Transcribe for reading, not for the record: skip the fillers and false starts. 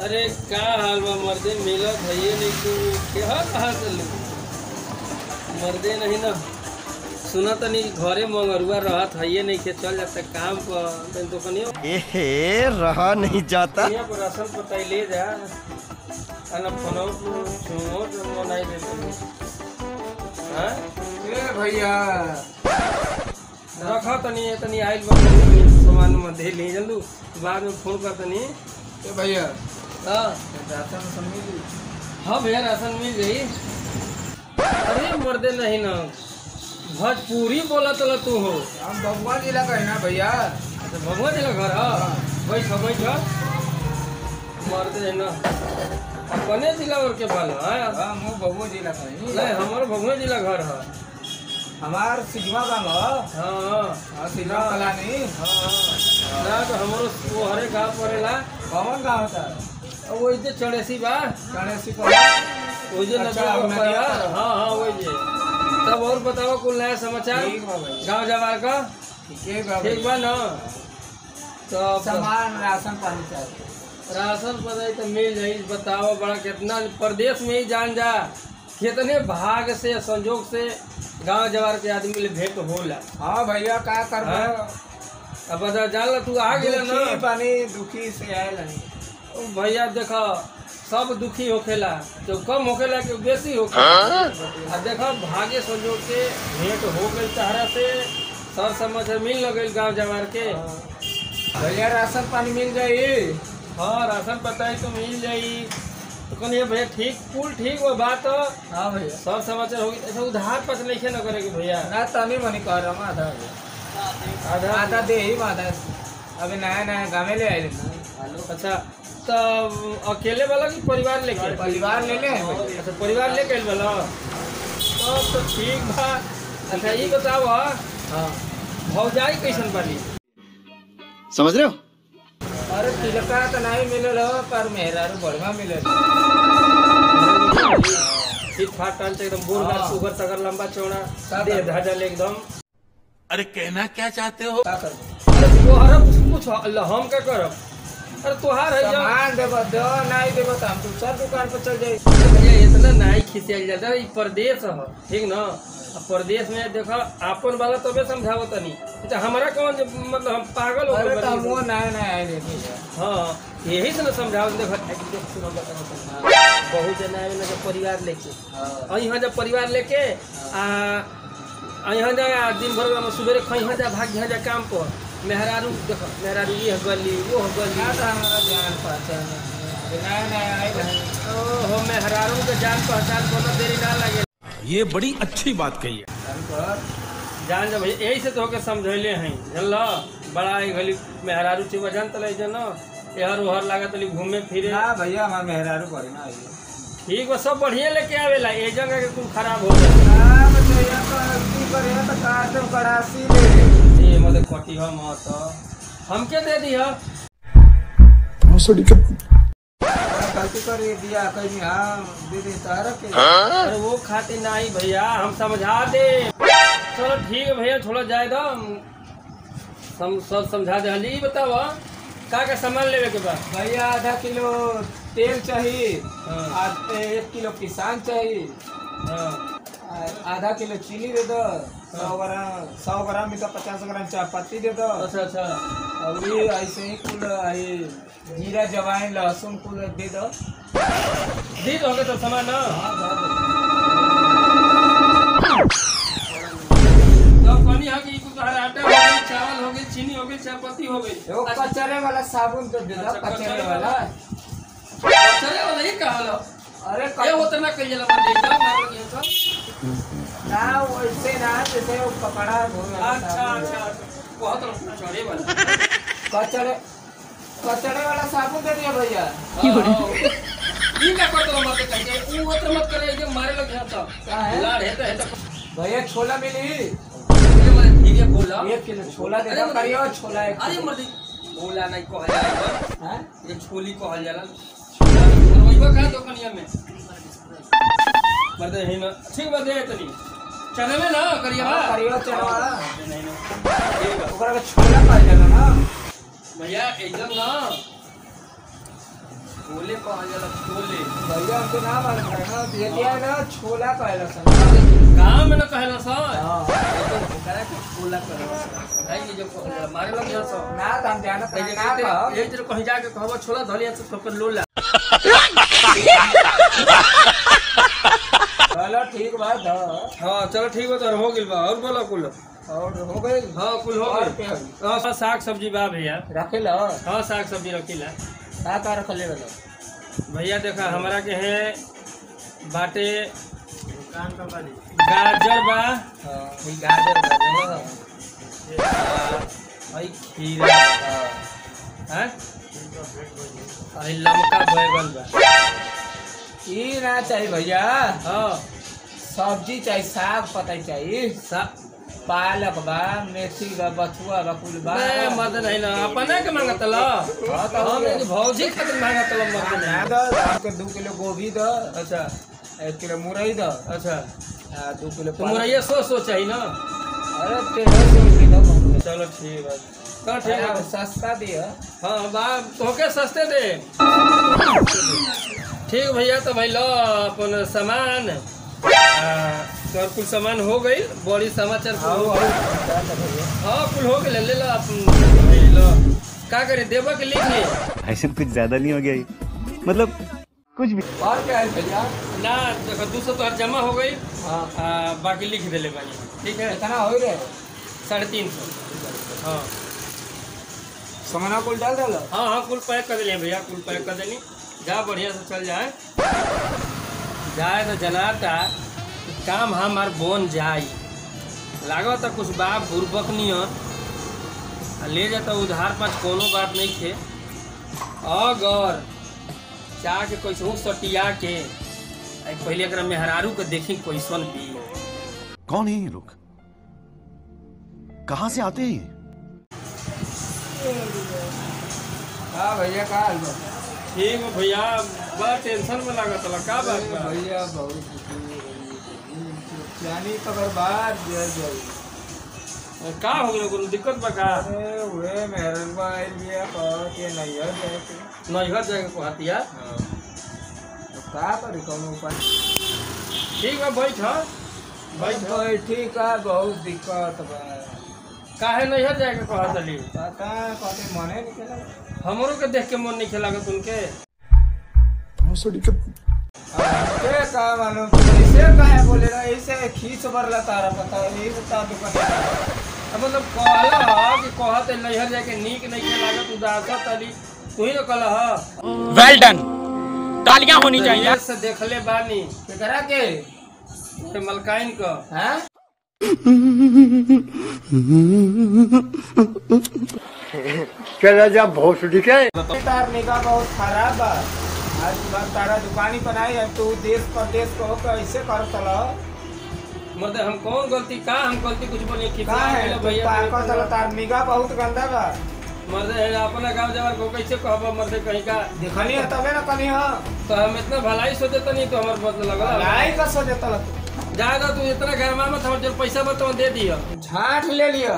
अरे का हाल बा मर्दे मिलत है ये नहीं तू क्या कहाँ से लू मर्दे नहीं ना सुना तनी घरे मंगरुआ रहत है ये नहीं के चल जाता काम पर तो कनियो एहे रहा नहीं जाता पर असल पता ले जा अन फोनो छुओ तो नहीं दे हां ए भैया रखा तनी आइल सामान में दे ले जल्दी बाद में फोन कर तनी ए भैया हां राशन मिल हाँ भैया राशन मिल गई। अरे मर्दे नहीं ना भोजपुरी बोला तो तू हो। हम बबुआ जिला का है ना भैया। अच्छा भगवान जी का घर है बैठ मर्दे है ना अपने जिला और के बाल है हम बबुआ जिला का है नहीं हमारे भगवान जिला घर है हमार सिजवा गांव हाँ हां सिजवा कलानी हाँ ना तो हमारो वो हरे गाँव पड़ेला कौन गांव होता और वो इधर चढ़ेसी बा गणेश वो जो हाँ हाँ वही जे तब और बताओ कुल नया समाचार गाँव जवार का ठीक बा ना तो सामान राशन पानी चाहिए राशन पता तो मिल जाए बताओ बड़ा कितना प्रदेश में ही जान जा कितने भाग से संजोग से गांव जवार के आदमी ले भेंट होला। हाँ भैया का करबो अब बता जान तू आ गेला ना पानी दुखी से आयल नहीं भैया देखो सब दुखी होखेला जो कम होखेला कि बेसी होखेला अब देखो भाग्य संजोग के भेंट हो गई तहरा से सर समझ मिल गई गांव जवार के भैया राशन पानी मिल जाई। हाँ राशन पता है तो मिल जाई तो कहिए भैया ठीक कुल ठीक वो बात हाँ भैया सब समाचार होगी ऐसा उधार पत नहीं ना करेगी भैया ना तनी मनी कर रहा आधा आधा आधा दे ही आधा अभी नया नया गाँव ले आए अच्छा तो अकेले वाला कि परिवार लेके परिवार ले ले अच्छा परिवार लेके वाला तो ठीक बा। अच्छा ये बताओ हाँ भौजाई कैसन बाली समझ रहे हो। अरे तिलका तो नहीं मिलल हो पर मेहरारू बढ़िया मिलल ठीक ठाक टाल एकदम बोरगार सुगर सगर लंबा चौड़ा दे धाजल एकदम। अरे कहना क्या चाहते हो का कर अरे तोहरा कुछ हम क्या करब अरे तोहार है सामान देबो दो नहीं देबो तो हम दूसर दुकान पर चल जाई। भैया इतना नहीं खिसियल जाता ये प्रदेश है ठीक ना प्रदेश में देखो आपन वाला तबे समझावो तनी तो हमारा कौन मतलब हम पागल हो अरे गए तो वो नया नया आए रे भैया हाँ यही से ना समझाओ देखो बहुत जना है ना जब परिवार लेके और यहाँ जब परिवार लेके यहाँ जा दिन भर सुबह खई जा भाग जा काम पर मेहरारू देखो मेहरारू ये गली वो गली हमारा जान पहचान नया नया आए ओहो मेहरारू के जान पहचान कोनो देरी ना लगे ये बड़ी अच्छी बात कही है जान जा भैया यही से तो होके समझैले हैं जानल बड़ा ही गली मेहरारू चिवा जान तले जन एहर ओहर लागत तली घूमे फिरे ना भैया हमारा मेहरारू पड़ी ना आइए ठीक बा सब बढ़िया लेके आवेला ए जगह के तुम खराब हो जाए हां भैया की करे तो कार से गड़ासी ले ये मत कटी हम तो हमके दे दी है गलती कर दिया कहीं हाँ दे दे तारा के अरे वो खातिर नहीं भैया हम समझा दे चलो ठीक है भैया थोड़ा जाए दो सब समझा दे हली बताओ का सामान लेवे के बाद भैया आधा किलो तेल चाहिए हाँ। 1 किलो किसान चाहिए हाँ आधा किलो चीनी दे दो 100 ग्राम में तो 50 ग्राम चाय पत्ती दे दो अच्छा अच्छा और ये ऐसे ही कुल जीरा जवाइन लहसुन कुल दे दो दी दोगे तो सामान ना तो कनी है कि कुछ आटा हो गई चावल हो गई चीनी हो गई चाय पत्ती हो गई वो कचरे वाला साबुन तो दे दो अच्छा, कचरे वाला चले वाला ये कहा लो अरे ये होता ना कहीं जला दे जाओ मारो ये तो ना वैसे ना जैसे वो पकड़ा अच्छा अच्छा बहुत चढ़े वाला कचरे वाला साबुन दे दिया भैया ये क्या करते हो मत कहिए वो तो मत करे जो मारे लग जाता क्या है? लाड़ है तो भैया छोला मिली ये मैं धीरे बोला 1 किलो छोला दे दो करियो छोला अरे मर्दी बोला नहीं कहल जाला हैं ये छोली कहल जाला वहीबा का दुकानिया में मर्दे है ना ठीक बात है तनी चने में ना करिया करियो चना नहीं ना ओकरा के छोला पाल जाला ना भैया एकदम ना छोले कहल जाला छोले। भैया हमको ना मालूम है ना, ये क्या है ना, छोला कहला सन। गाँव में न कहला सर। हाँ। तो ओकरा के छोला कहला सर। है ये जो मारे लग जा सर। ना तो हम जानत नहीं ना कह। एक जरा कहीं जाके कहबो छोला धलिया से ठोकर लोला। चलो ठीक बात है। हाँ चलो ठीक है, तो हो गइल बा। और बोला कुल। और हो गई। हाँ कुल हो और गइल। क्या? हाँ साग सब्जी बा भैया। रखे लो। हाँ साग सब्जी रखिला। का रख ले वाला। भैया देखा हमरा के है बाटे गाजर बा। हां ये गाजर बा। भाई खीरा है, अरे लमका बैगन बा। ई ना चाहिए भैया, हाँ सब्जी चाहिए, साग पता चाहिए, पालक बा, मेथी बा, बथुआ बा, कुल बा। नहीं मत नहीं ना, अपने के मांगत ला। हाँ तो हम ये भौजी खातिर मांगत ला मत ना नहीं। दो, हमके 2 किलो गोभी दो, अच्छा 1 किलो मुरई दो, अच्छा, 2 किलो तो मुरैया सो चाहिए ना। अरे 1300 दो हमको। चलो ठीक है, चलो ठीक है। सस्ता दियो। हाँ बा तोके सस्ते दे। ठीक भैया, तो भाई लो अपन सामान और कुल सामान हो गई। बड़ी समाचार कुल हो गई। हाँ कुल हो गए, ले लो अपन भाई लो। का करे देवा के लिख ले। ऐसे कुछ ज्यादा नहीं हो गया ये? मतलब कुछ भी। और क्या है भैया? ना देखो 200 तो जमा हो गई। हाँ बाकी लिख दे ले बानी। ठीक है, कितना हो रहे? 350। हाँ सामान कुल डाल डालो। हाँ हाँ कुल पैक कर दिए भैया, कुल पैक कर देनी। जा बढ़िया से चल जाए तो जनाता काम हमार बन जाई। लागत तो कुछ बाप बुर्बक नियन ले जाता उधार पास, कोनो बात नहीं थे। अगर चाह के कैसे सटिया के पहले एक मेहरारू के देखी कैसन भी। कौन है ये लोग? कहाँ से आते हैं? हाँ भैया का हाल बा? ठीक है भैया, बड़ा टेंशन में लागत ला। का बात बा? भैया बहुत जानी तो बर्बाद जल जाई। का हो गया, कोनो दिक्कत बा का? अरे वे मेहरन भाई लिया कह के नहीं है जाके। नैहर जाके कहतिया। तो का करी कोनो उपाय? ठीक बा बैठ बैठ। भाई ठीक है, बहुत दिक्कत बा। काहे नैहर जाके कहतली? पता कहते मने नहीं केला। हमरो के देख के मन नहीं खेलागत उनके। के का मालूम ऐसे काहे बोले रहा, ऐसे खींच भरला तारा पता है, यही बता दुकान। मतलब कहला कि कहत नैहर जाके नीक नहीं खेलागत उदासा तली, तू ही न कहला। वेल डन, तालियां होनी चाहिए। से देखले बानी केकरा के? मलकाइन का। हैं? चला जा भोसड़ी के। तार निगाह बहुत खराब बा। आज बार तारा दुकानी बनाई है, तू देश परदेश को कैसे कर चला? मतलब हम कौन गलती का, हम गलती कुछ बोले कि का है भैया तार चला, तार निगाह बहुत गंदा बा। मर्दे अपना गाँव जवार को कैसे कहबा मर्दे कहीं का। देखनी है तबे ना कनी है। तो हम इतना भलाई सोचे तो नहीं, तो हमारे बदल लगा लाई का सोचे तला तू। ज्यादा तू इतना घर में मत, हम जो पैसा बताओ दे दिया। झाट ले लिया।